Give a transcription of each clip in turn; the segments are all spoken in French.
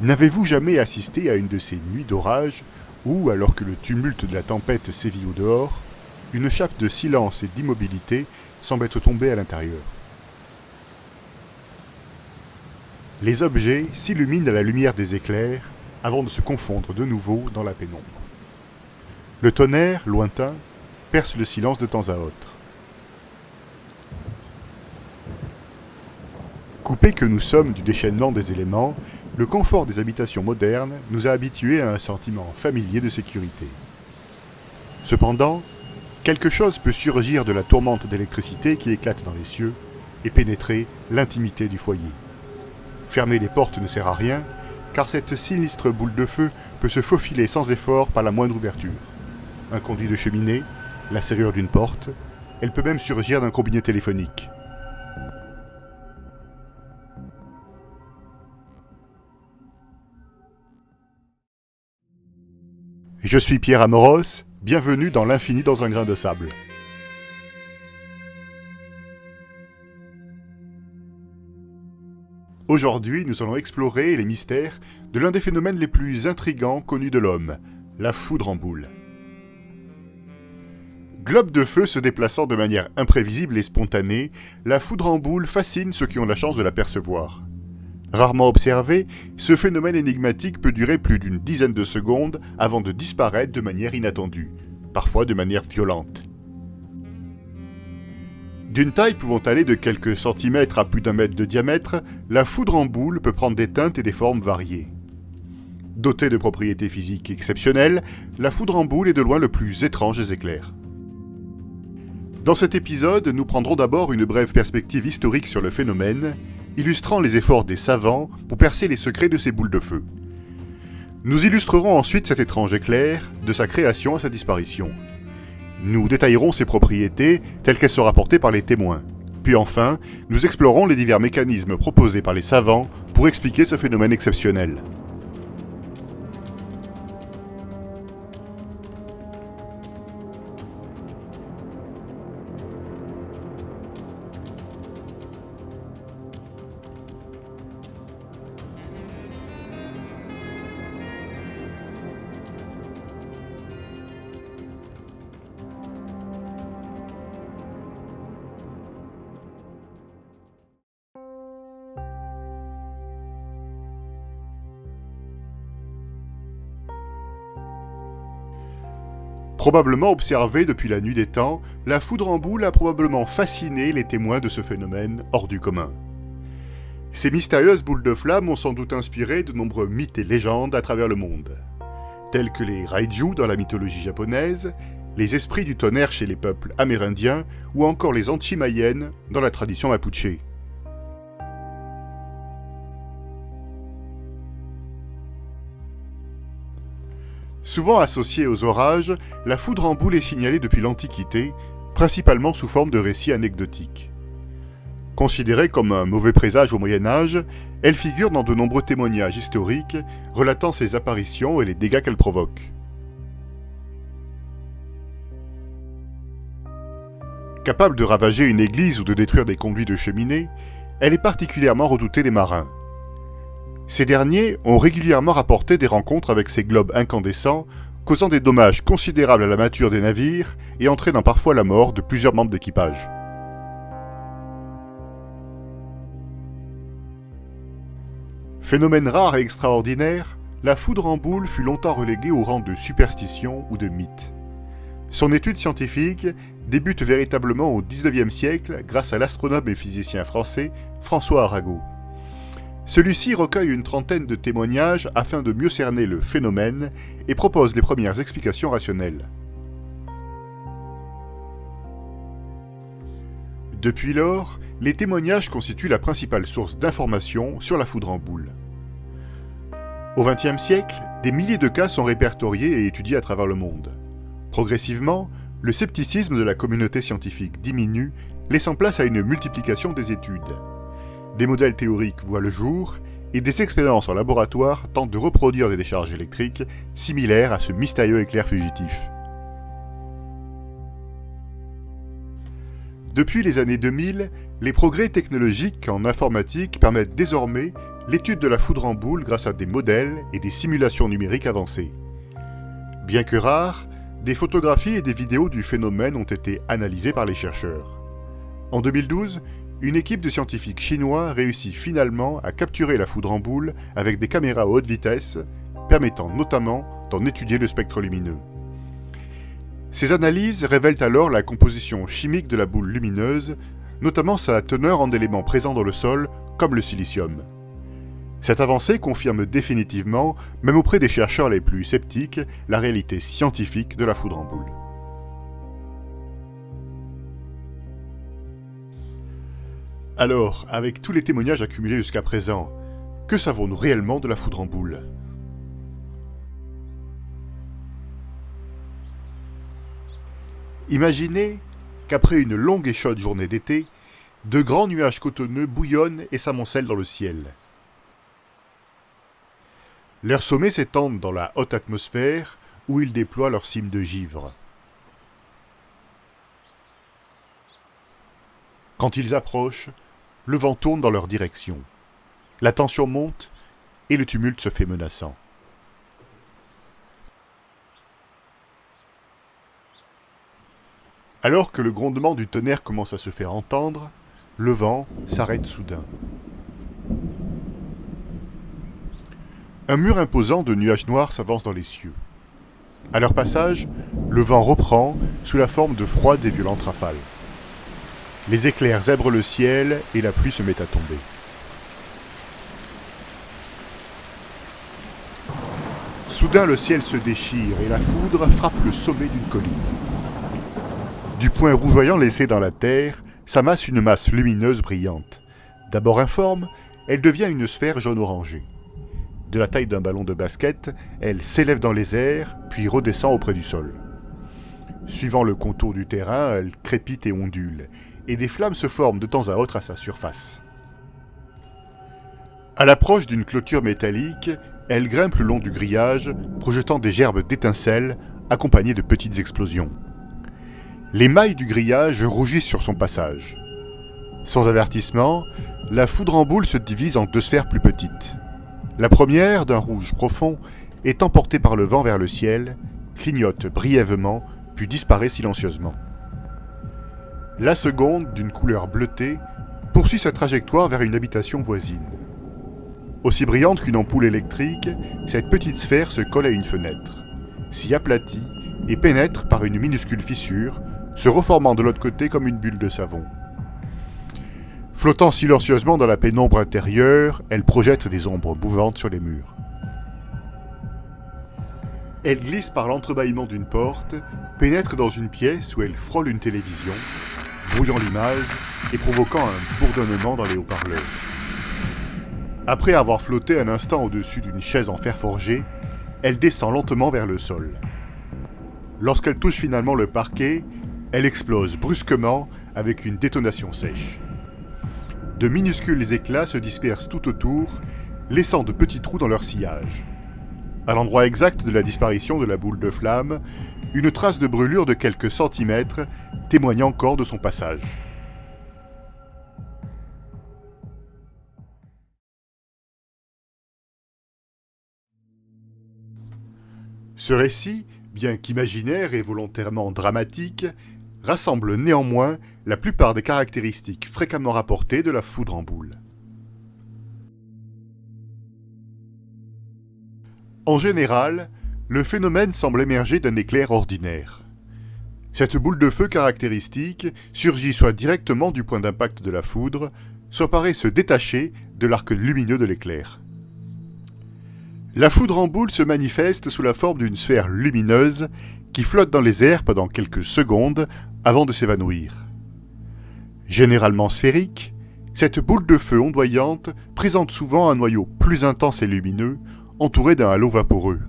N'avez-vous jamais assisté à une de ces nuits d'orage où, alors que le tumulte de la tempête sévit au dehors, une chape de silence et d'immobilité semble être tombée à l'intérieur? Les objets s'illuminent à la lumière des éclairs avant de se confondre de nouveau dans la pénombre. Le tonnerre, lointain, perce le silence de temps à autre. Coupés que nous sommes du déchaînement des éléments, le confort des habitations modernes nous a habitués à un sentiment familier de sécurité. Cependant, quelque chose peut surgir de la tourmente d'électricité qui éclate dans les cieux et pénétrer l'intimité du foyer. Fermer les portes ne sert à rien, car cette sinistre boule de feu peut se faufiler sans effort par la moindre ouverture. Un conduit de cheminée, la serrure d'une porte, elle peut même surgir d'un combiné téléphonique. Je suis Pierre Amoros, bienvenue dans l'infini dans un grain de sable. Aujourd'hui, nous allons explorer les mystères de l'un des phénomènes les plus intrigants connus de l'homme, la foudre en boule. Globe de feu se déplaçant de manière imprévisible et spontanée, la foudre en boule fascine ceux qui ont la chance de l'apercevoir. Rarement observé, ce phénomène énigmatique peut durer plus d'une dizaine de secondes avant de disparaître de manière inattendue, parfois de manière violente. D'une taille pouvant aller de quelques centimètres à plus d'un mètre de diamètre, la foudre en boule peut prendre des teintes et des formes variées. Dotée de propriétés physiques exceptionnelles, la foudre en boule est de loin le plus étrange des éclairs. Dans cet épisode, nous prendrons d'abord une brève perspective historique sur le phénomène, illustrant les efforts des savants pour percer les secrets de ces boules de feu. Nous illustrerons ensuite cet étrange éclair, de sa création à sa disparition. Nous détaillerons ses propriétés telles qu'elles sont rapportées par les témoins. Puis enfin, nous explorons les divers mécanismes proposés par les savants pour expliquer ce phénomène exceptionnel. Probablement observée depuis la nuit des temps, la foudre en boule a probablement fasciné les témoins de ce phénomène hors du commun. Ces mystérieuses boules de flammes ont sans doute inspiré de nombreux mythes et légendes à travers le monde, tels que les Raiju dans la mythologie japonaise, les esprits du tonnerre chez les peuples amérindiens ou encore les Anchi-Mayennes dans la tradition mapuche. Souvent associée aux orages, la foudre en boule est signalée depuis l'Antiquité, principalement sous forme de récits anecdotiques. Considérée comme un mauvais présage au Moyen-Âge, elle figure dans de nombreux témoignages historiques relatant ses apparitions et les dégâts qu'elle provoque. Capable de ravager une église ou de détruire des conduits de cheminée, elle est particulièrement redoutée des marins. Ces derniers ont régulièrement rapporté des rencontres avec ces globes incandescents, causant des dommages considérables à la mâture des navires et entraînant parfois la mort de plusieurs membres d'équipage. Phénomène rare et extraordinaire, la foudre en boule fut longtemps reléguée au rang de superstition ou de mythe. Son étude scientifique débute véritablement au XIXe siècle grâce à l'astronome et physicien français François Arago. Celui-ci recueille une trentaine de témoignages afin de mieux cerner le phénomène et propose les premières explications rationnelles. Depuis lors, les témoignages constituent la principale source d'informations sur la foudre en boule. Au XXe siècle, des milliers de cas sont répertoriés et étudiés à travers le monde. Progressivement, le scepticisme de la communauté scientifique diminue, laissant place à une multiplication des études. Des modèles théoriques voient le jour, et des expériences en laboratoire tentent de reproduire des décharges électriques similaires à ce mystérieux éclair fugitif. Depuis les années 2000, les progrès technologiques en informatique permettent désormais l'étude de la foudre en boule grâce à des modèles et des simulations numériques avancées. Bien que rares, des photographies et des vidéos du phénomène ont été analysées par les chercheurs. En 2012, une équipe de scientifiques chinois réussit finalement à capturer la foudre en boule avec des caméras à haute vitesse, permettant notamment d'en étudier le spectre lumineux. Ces analyses révèlent alors la composition chimique de la boule lumineuse, notamment sa teneur en éléments présents dans le sol, comme le silicium. Cette avancée confirme définitivement, même auprès des chercheurs les plus sceptiques, la réalité scientifique de la foudre en boule. Alors, avec tous les témoignages accumulés jusqu'à présent, que savons-nous réellement de la foudre en boule ? Imaginez qu'après une longue et chaude journée d'été, de grands nuages cotonneux bouillonnent et s'amoncellent dans le ciel. Leurs sommets s'étendent dans la haute atmosphère où ils déploient leurs cimes de givre. Quand ils approchent, le vent tourne dans leur direction. La tension monte et le tumulte se fait menaçant. Alors que le grondement du tonnerre commence à se faire entendre, le vent s'arrête soudain. Un mur imposant de nuages noirs s'avance dans les cieux. À leur passage, le vent reprend sous la forme de froides et violentes rafales. Les éclairs zèbrent le ciel et la pluie se met à tomber. Soudain, le ciel se déchire et la foudre frappe le sommet d'une colline. Du point rougeoyant laissé dans la terre, s'amasse une masse lumineuse brillante. D'abord informe, elle devient une sphère jaune-orangée. De la taille d'un ballon de basket, elle s'élève dans les airs, puis redescend auprès du sol. Suivant le contour du terrain, elle crépite et ondule, et des flammes se forment de temps à autre à sa surface. À l'approche d'une clôture métallique, elle grimpe le long du grillage, projetant des gerbes d'étincelles, accompagnées de petites explosions. Les mailles du grillage rougissent sur son passage. Sans avertissement, la foudre en boule se divise en deux sphères plus petites. La première, d'un rouge profond, est emportée par le vent vers le ciel, clignote brièvement, puis disparaît silencieusement. La seconde, d'une couleur bleutée, poursuit sa trajectoire vers une habitation voisine. Aussi brillante qu'une ampoule électrique, cette petite sphère se colle à une fenêtre, s'y aplatit et pénètre par une minuscule fissure, se reformant de l'autre côté comme une bulle de savon. Flottant silencieusement dans la pénombre intérieure, elle projette des ombres mouvantes sur les murs. Elle glisse par l'entrebâillement d'une porte, pénètre dans une pièce où elle frôle une télévision, brouillant l'image et provoquant un bourdonnement dans les haut-parleurs. Après avoir flotté un instant au-dessus d'une chaise en fer forgé, elle descend lentement vers le sol. Lorsqu'elle touche finalement le parquet, elle explose brusquement avec une détonation sèche. De minuscules éclats se dispersent tout autour, laissant de petits trous dans leur sillage. À l'endroit exact de la disparition de la boule de flamme, une trace de brûlure de quelques centimètres témoigne encore de son passage. Ce récit, bien qu'imaginaire et volontairement dramatique, rassemble néanmoins la plupart des caractéristiques fréquemment rapportées de la foudre en boule. En général, le phénomène semble émerger d'un éclair ordinaire. Cette boule de feu caractéristique surgit soit directement du point d'impact de la foudre, soit paraît se détacher de l'arc lumineux de l'éclair. La foudre en boule se manifeste sous la forme d'une sphère lumineuse qui flotte dans les airs pendant quelques secondes avant de s'évanouir. Généralement sphérique, cette boule de feu ondoyante présente souvent un noyau plus intense et lumineux, entouré d'un halo vaporeux.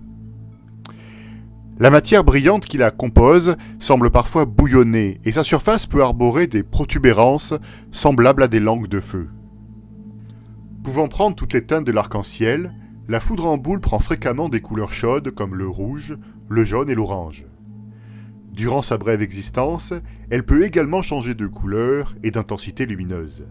La matière brillante qui la compose semble parfois bouillonner et sa surface peut arborer des protubérances semblables à des langues de feu. Pouvant prendre toutes les teintes de l'arc-en-ciel, la foudre en boule prend fréquemment des couleurs chaudes comme le rouge, le jaune et l'orange. Durant sa brève existence, elle peut également changer de couleur et d'intensité lumineuse.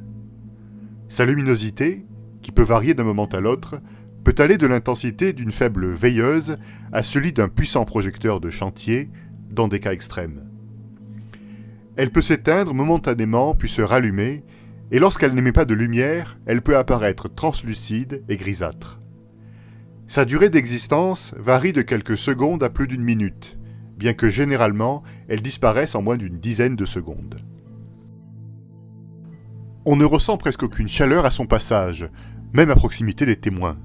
Sa luminosité, qui qui peut varier d'un moment à l'autre, peut aller de l'intensité d'une faible veilleuse à celui d'un puissant projecteur de chantier, dans des cas extrêmes. Elle peut s'éteindre momentanément puis se rallumer, et lorsqu'elle n'émet pas de lumière, elle peut apparaître translucide et grisâtre. Sa durée d'existence varie de quelques secondes à plus d'une minute, bien que généralement elle disparaisse en moins d'une dizaine de secondes. On ne ressent presque aucune chaleur à son passage, même à proximité des témoins.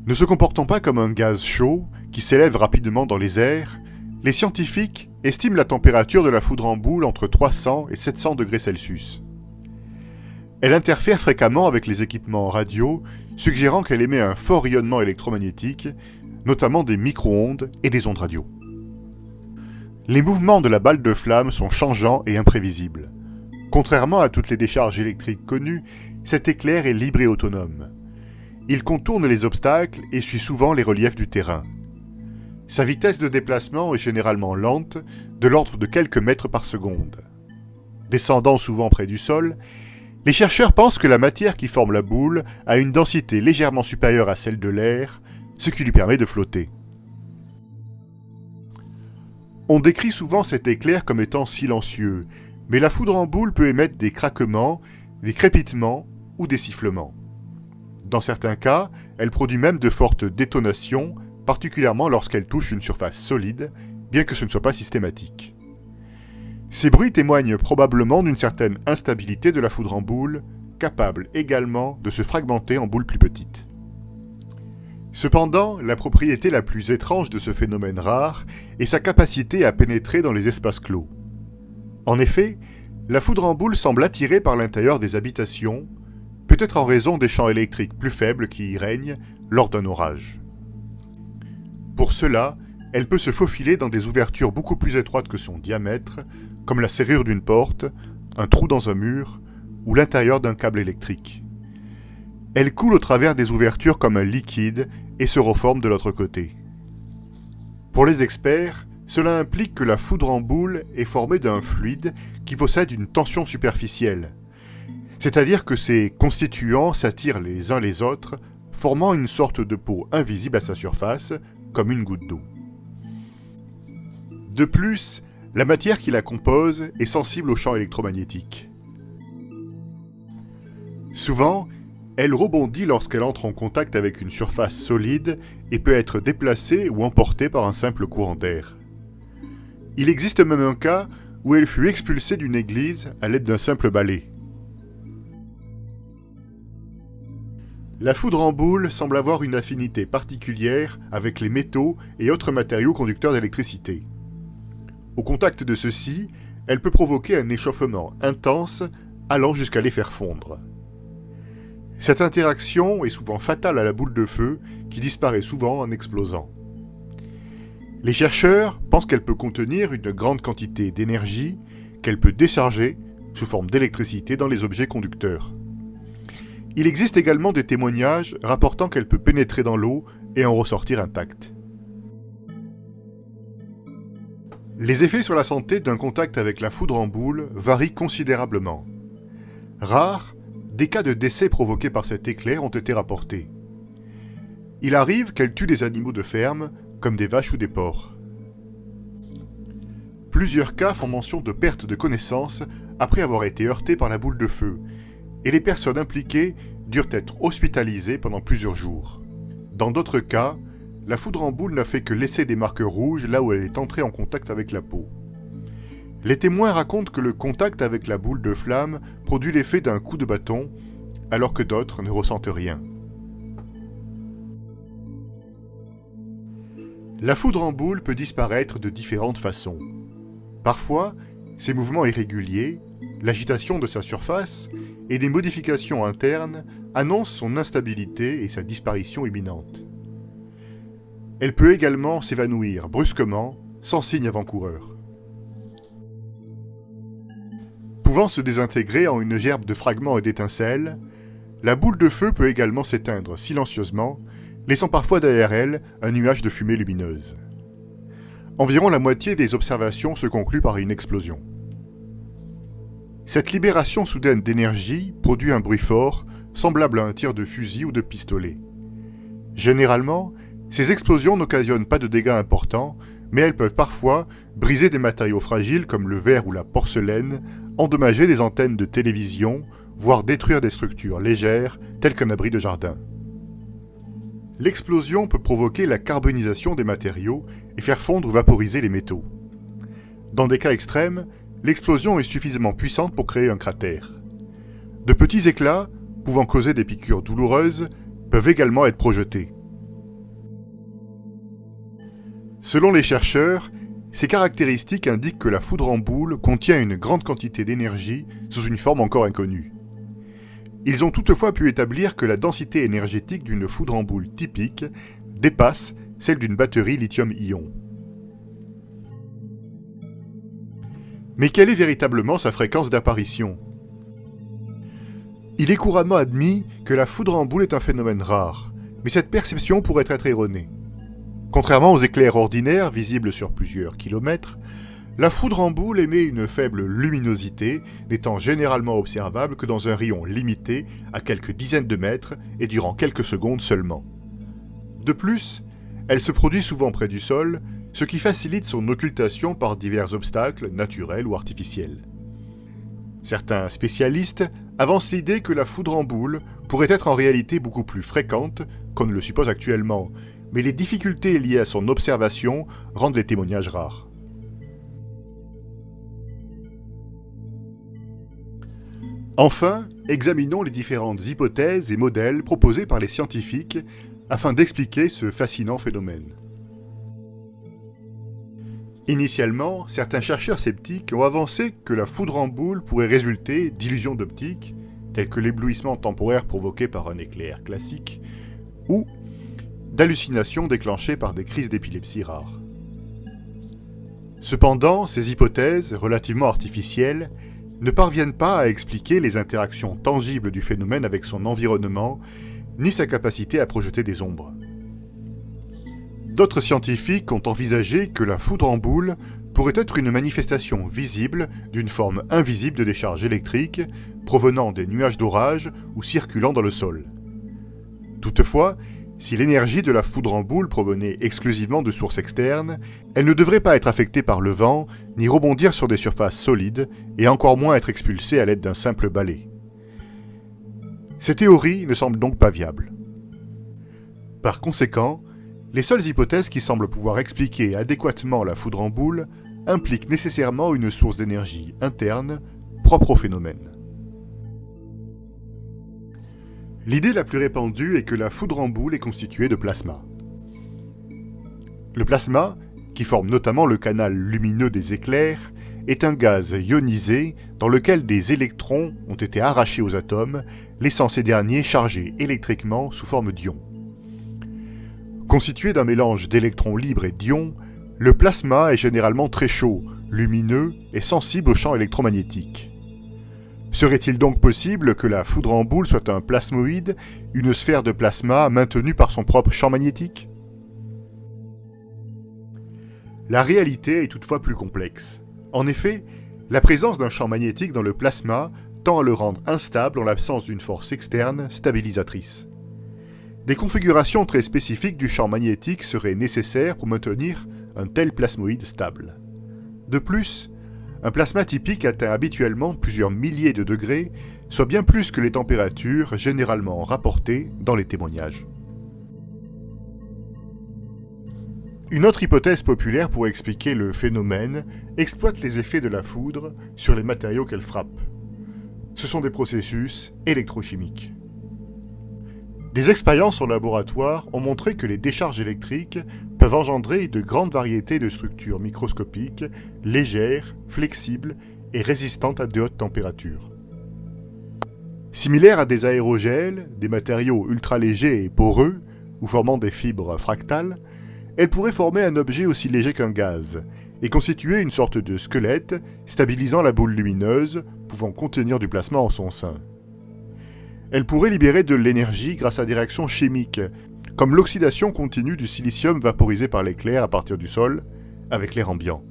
Ne se comportant pas comme un gaz chaud qui s'élève rapidement dans les airs, les scientifiques estiment la température de la foudre en boule entre 300 et 700 degrés Celsius. Elle interfère fréquemment avec les équipements radio, suggérant qu'elle émet un fort rayonnement électromagnétique, notamment des micro-ondes et des ondes radio. Les mouvements de la balle de flamme sont changeants et imprévisibles. Contrairement à toutes les décharges électriques connues, cet éclair est libre et autonome. Il contourne les obstacles et suit souvent les reliefs du terrain. Sa vitesse de déplacement est généralement lente, de l'ordre de quelques mètres par seconde. Descendant souvent près du sol, les chercheurs pensent que la matière qui forme la boule a une densité légèrement supérieure à celle de l'air, ce qui lui permet de flotter. On décrit souvent cet éclair comme étant silencieux, mais la foudre en boule peut émettre des craquements, des crépitements ou des sifflements. Dans certains cas, elle produit même de fortes détonations, particulièrement lorsqu'elle touche une surface solide, bien que ce ne soit pas systématique. Ces bruits témoignent probablement d'une certaine instabilité de la foudre en boule, capable également de se fragmenter en boules plus petites. Cependant, la propriété la plus étrange de ce phénomène rare est sa capacité à pénétrer dans les espaces clos. En effet, la foudre en boule semble attirée par l'intérieur des habitations, peut-être en raison des champs électriques plus faibles qui y règnent lors d'un orage. Pour cela, elle peut se faufiler dans des ouvertures beaucoup plus étroites que son diamètre, comme la serrure d'une porte, un trou dans un mur ou l'intérieur d'un câble électrique. Elle coule au travers des ouvertures comme un liquide et se reforme de l'autre côté. Pour les experts, cela implique que la foudre en boule est formée d'un fluide qui possède une tension superficielle, c'est-à-dire que ses constituants s'attirent les uns les autres, formant une sorte de peau invisible à sa surface, comme une goutte d'eau. De plus, la matière qui la compose est sensible aux champs électromagnétiques. Souvent, elle rebondit lorsqu'elle entre en contact avec une surface solide et peut être déplacée ou emportée par un simple courant d'air. Il existe même un cas où elle fut expulsée d'une église à l'aide d'un simple balai. La foudre en boule semble avoir une affinité particulière avec les métaux et autres matériaux conducteurs d'électricité. Au contact de ceux-ci, elle peut provoquer un échauffement intense allant jusqu'à les faire fondre. Cette interaction est souvent fatale à la boule de feu qui disparaît souvent en explosant. Les chercheurs pensent qu'elle peut contenir une grande quantité d'énergie qu'elle peut décharger sous forme d'électricité dans les objets conducteurs. Il existe également des témoignages rapportant qu'elle peut pénétrer dans l'eau et en ressortir intacte. Les effets sur la santé d'un contact avec la foudre en boule varient considérablement. Rares, des cas de décès provoqués par cet éclair ont été rapportés. Il arrive qu'elle tue des animaux de ferme, comme des vaches ou des porcs. Plusieurs cas font mention de perte de connaissance après avoir été heurtés par la boule de feu, et les personnes impliquées durent être hospitalisées pendant plusieurs jours. Dans d'autres cas, la foudre en boule n'a fait que laisser des marques rouges là où elle est entrée en contact avec la peau. Les témoins racontent que le contact avec la boule de flamme produit l'effet d'un coup de bâton, alors que d'autres ne ressentent rien. La foudre en boule peut disparaître de différentes façons. Parfois, ses mouvements irréguliers, l'agitation de sa surface et des modifications internes annoncent son instabilité et sa disparition imminente. Elle peut également s'évanouir brusquement, sans signe avant-coureur. Pouvant se désintégrer en une gerbe de fragments et d'étincelles, la boule de feu peut également s'éteindre silencieusement, laissant parfois derrière elle un nuage de fumée lumineuse. Environ la moitié des observations se concluent par une explosion. Cette libération soudaine d'énergie produit un bruit fort, semblable à un tir de fusil ou de pistolet. Généralement, ces explosions n'occasionnent pas de dégâts importants, mais elles peuvent parfois briser des matériaux fragiles comme le verre ou la porcelaine, endommager des antennes de télévision, voire détruire des structures légères telles qu'un abri de jardin. L'explosion peut provoquer la carbonisation des matériaux et faire fondre ou vaporiser les métaux. Dans des cas extrêmes, l'explosion est suffisamment puissante pour créer un cratère. De petits éclats, pouvant causer des piqûres douloureuses, peuvent également être projetés. Selon les chercheurs, ces caractéristiques indiquent que la foudre en boule contient une grande quantité d'énergie sous une forme encore inconnue. Ils ont toutefois pu établir que la densité énergétique d'une foudre en boule typique dépasse celle d'une batterie lithium-ion. Mais quelle est véritablement sa fréquence d'apparition ? Il est couramment admis que la foudre en boule est un phénomène rare, mais cette perception pourrait être erronée. Contrairement aux éclairs ordinaires visibles sur plusieurs kilomètres, la foudre en boule émet une faible luminosité, n'étant généralement observable que dans un rayon limité à quelques dizaines de mètres et durant quelques secondes seulement. De plus, elle se produit souvent près du sol, ce qui facilite son occultation par divers obstacles naturels ou artificiels. Certains spécialistes avancent l'idée que la foudre en boule pourrait être en réalité beaucoup plus fréquente qu'on ne le suppose actuellement, mais les difficultés liées à son observation rendent les témoignages rares. Enfin, examinons les différentes hypothèses et modèles proposés par les scientifiques afin d'expliquer ce fascinant phénomène. Initialement, certains chercheurs sceptiques ont avancé que la foudre en boule pourrait résulter d'illusions d'optique, telles que l'éblouissement temporaire provoqué par un éclair classique, ou d'hallucinations déclenchées par des crises d'épilepsie rares. Cependant, ces hypothèses, relativement artificielles, ne parviennent pas à expliquer les interactions tangibles du phénomène avec son environnement, ni sa capacité à projeter des ombres. D'autres scientifiques ont envisagé que la foudre en boule pourrait être une manifestation visible d'une forme invisible de décharge électrique provenant des nuages d'orage ou circulant dans le sol. Toutefois, si l'énergie de la foudre en boule provenait exclusivement de sources externes, elle ne devrait pas être affectée par le vent, ni rebondir sur des surfaces solides, et encore moins être expulsée à l'aide d'un simple balai. Ces théories ne semblent donc pas viables. Par conséquent, les seules hypothèses qui semblent pouvoir expliquer adéquatement la foudre en boule impliquent nécessairement une source d'énergie interne, propre au phénomène. L'idée la plus répandue est que la foudre en boule est constituée de plasma. Le plasma, qui forme notamment le canal lumineux des éclairs, est un gaz ionisé dans lequel des électrons ont été arrachés aux atomes, laissant ces derniers chargés électriquement sous forme d'ions. Constitué d'un mélange d'électrons libres et d'ions, le plasma est généralement très chaud, lumineux et sensible aux champs électromagnétiques. Serait-il donc possible que la foudre en boule soit un plasmoïde, une sphère de plasma maintenue par son propre champ magnétique ? La réalité est toutefois plus complexe. En effet, la présence d'un champ magnétique dans le plasma tend à le rendre instable en l'absence d'une force externe stabilisatrice. Des configurations très spécifiques du champ magnétique seraient nécessaires pour maintenir un tel plasmoïde stable. De plus, un plasma typique atteint habituellement plusieurs milliers de degrés, soit bien plus que les températures généralement rapportées dans les témoignages. Une autre hypothèse populaire pour expliquer le phénomène exploite les effets de la foudre sur les matériaux qu'elle frappe. Ce sont des processus électrochimiques. Des expériences en laboratoire ont montré que les décharges électriques peuvent engendrer de grandes variétés de structures microscopiques, légères, flexibles et résistantes à de hautes températures. Similaires à des aérogels, des matériaux ultra-légers et poreux, ou formant des fibres fractales, elles pourraient former un objet aussi léger qu'un gaz, et constituer une sorte de squelette stabilisant la boule lumineuse, pouvant contenir du plasma en son sein. Elle pourrait libérer de l'énergie grâce à des réactions chimiques, comme l'oxydation continue du silicium vaporisé par l'éclair à partir du sol, avec l'air ambiant.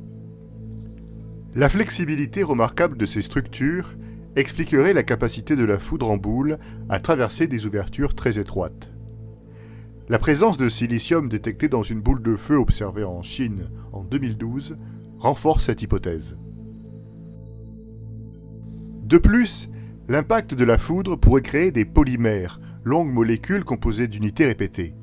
La flexibilité remarquable de ces structures expliquerait la capacité de la foudre en boule à traverser des ouvertures très étroites. La présence de silicium détectée dans une boule de feu observée en Chine en 2012 renforce cette hypothèse. De plus, l'impact de la foudre pourrait créer des polymères, longues molécules composées d'unités répétées.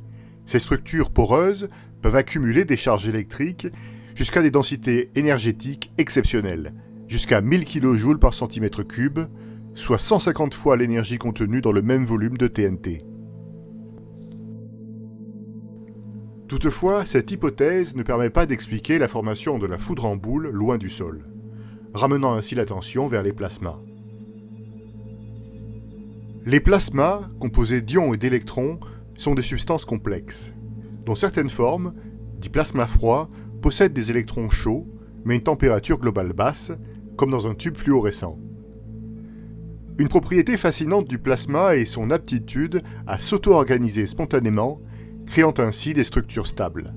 Ces structures poreuses peuvent accumuler des charges électriques jusqu'à des densités énergétiques exceptionnelles, jusqu'à 1000 kJ par centimètre cube, soit 150 fois l'énergie contenue dans le même volume de TNT. Toutefois, cette hypothèse ne permet pas d'expliquer la formation de la foudre en boule loin du sol, ramenant ainsi l'attention vers les plasmas. Les plasmas, composés d'ions et d'électrons, sont des substances complexes, dont certaines formes, dits plasmas froids, possèdent des électrons chauds, mais une température globale basse, comme dans un tube fluorescent. Une propriété fascinante du plasma est son aptitude à s'auto-organiser spontanément, créant ainsi des structures stables.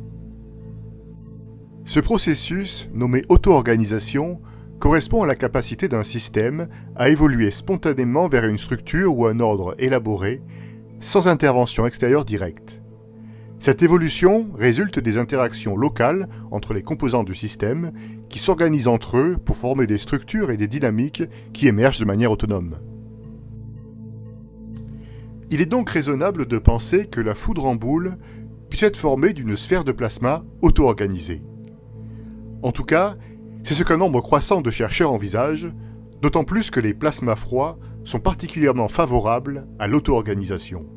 Ce processus, nommé auto-organisation, correspond à la capacité d'un système à évoluer spontanément vers une structure ou un ordre élaboré, sans intervention extérieure directe. Cette évolution résulte des interactions locales entre les composants du système qui s'organisent entre eux pour former des structures et des dynamiques qui émergent de manière autonome. Il est donc raisonnable de penser que la foudre en boule puisse être formée d'une sphère de plasma auto-organisée. En tout cas, c'est ce qu'un nombre croissant de chercheurs envisagent, d'autant plus que les plasmas froids sont particulièrement favorables à l'auto-organisation.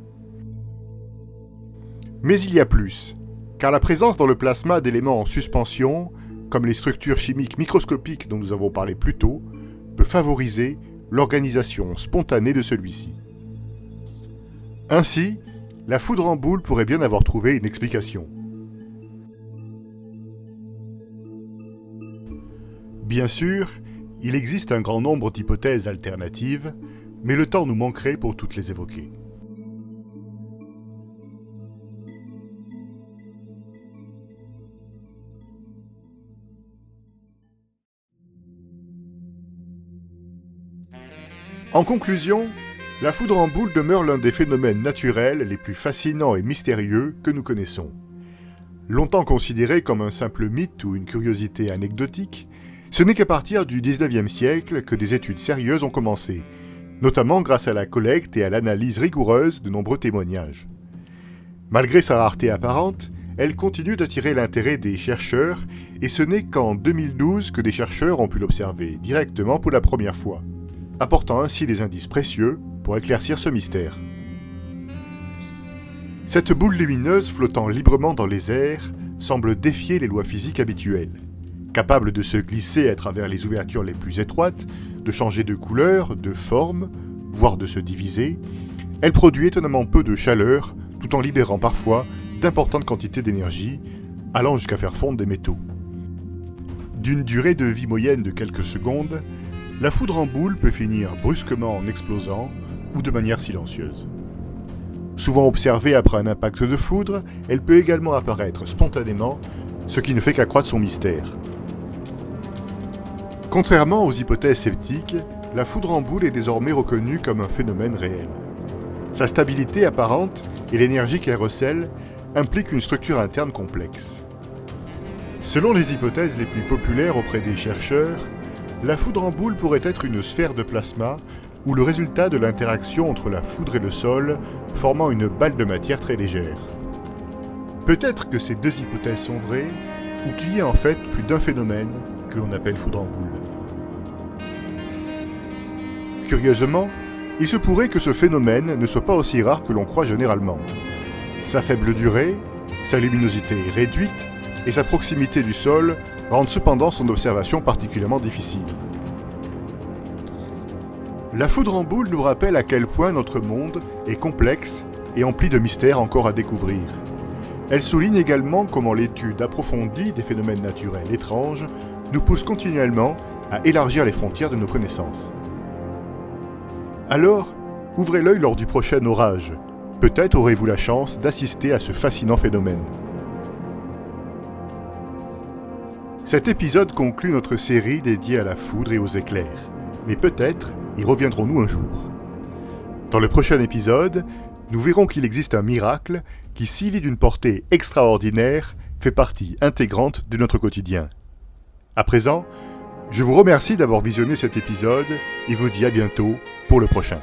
Mais il y a plus, car la présence dans le plasma d'éléments en suspension, comme les structures chimiques microscopiques dont nous avons parlé plus tôt, peut favoriser l'organisation spontanée de celui-ci. Ainsi, la foudre en boule pourrait bien avoir trouvé une explication. Bien sûr, il existe un grand nombre d'hypothèses alternatives, mais le temps nous manquerait pour toutes les évoquer. En conclusion, la foudre en boule demeure l'un des phénomènes naturels les plus fascinants et mystérieux que nous connaissons. Longtemps considéré comme un simple mythe ou une curiosité anecdotique, ce n'est qu'à partir du XIXe siècle que des études sérieuses ont commencé, notamment grâce à la collecte et à l'analyse rigoureuse de nombreux témoignages. Malgré sa rareté apparente, elle continue d'attirer l'intérêt des chercheurs et ce n'est qu'en 2012 que des chercheurs ont pu l'observer directement pour la première fois, apportant ainsi des indices précieux pour éclaircir ce mystère. Cette boule lumineuse flottant librement dans les airs semble défier les lois physiques habituelles. Capable de se glisser à travers les ouvertures les plus étroites, de changer de couleur, de forme, voire de se diviser, elle produit étonnamment peu de chaleur, tout en libérant parfois d'importantes quantités d'énergie, allant jusqu'à faire fondre des métaux. D'une durée de vie moyenne de quelques secondes, la foudre en boule peut finir brusquement en explosant ou de manière silencieuse. Souvent observée après un impact de foudre, elle peut également apparaître spontanément, ce qui ne fait qu'accroître son mystère. Contrairement aux hypothèses sceptiques, la foudre en boule est désormais reconnue comme un phénomène réel. Sa stabilité apparente et l'énergie qu'elle recèle impliquent une structure interne complexe. Selon les hypothèses les plus populaires auprès des chercheurs, la foudre en boule pourrait être une sphère de plasma ou le résultat de l'interaction entre la foudre et le sol, formant une balle de matière très légère. Peut-être que ces deux hypothèses sont vraies, ou qu'il y a en fait plus d'un phénomène que l'on appelle foudre en boule. Curieusement, il se pourrait que ce phénomène ne soit pas aussi rare que l'on croit généralement. Sa faible durée, sa luminosité réduite et sa proximité du sol rendent cependant son observation particulièrement difficile. La foudre en boule nous rappelle à quel point notre monde est complexe et empli de mystères encore à découvrir. Elle souligne également comment l'étude approfondie des phénomènes naturels étranges nous pousse continuellement à élargir les frontières de nos connaissances. Alors, ouvrez l'œil lors du prochain orage. Peut-être aurez-vous la chance d'assister à ce fascinant phénomène. Cet épisode conclut notre série dédiée à la foudre et aux éclairs. Mais peut-être Y reviendrons-nous un jour? Dans le prochain épisode, nous verrons qu'il existe un miracle qui, s'il est d'une portée extraordinaire, fait partie intégrante de notre quotidien. À présent, je vous remercie d'avoir visionné cet épisode et vous dis à bientôt pour le prochain.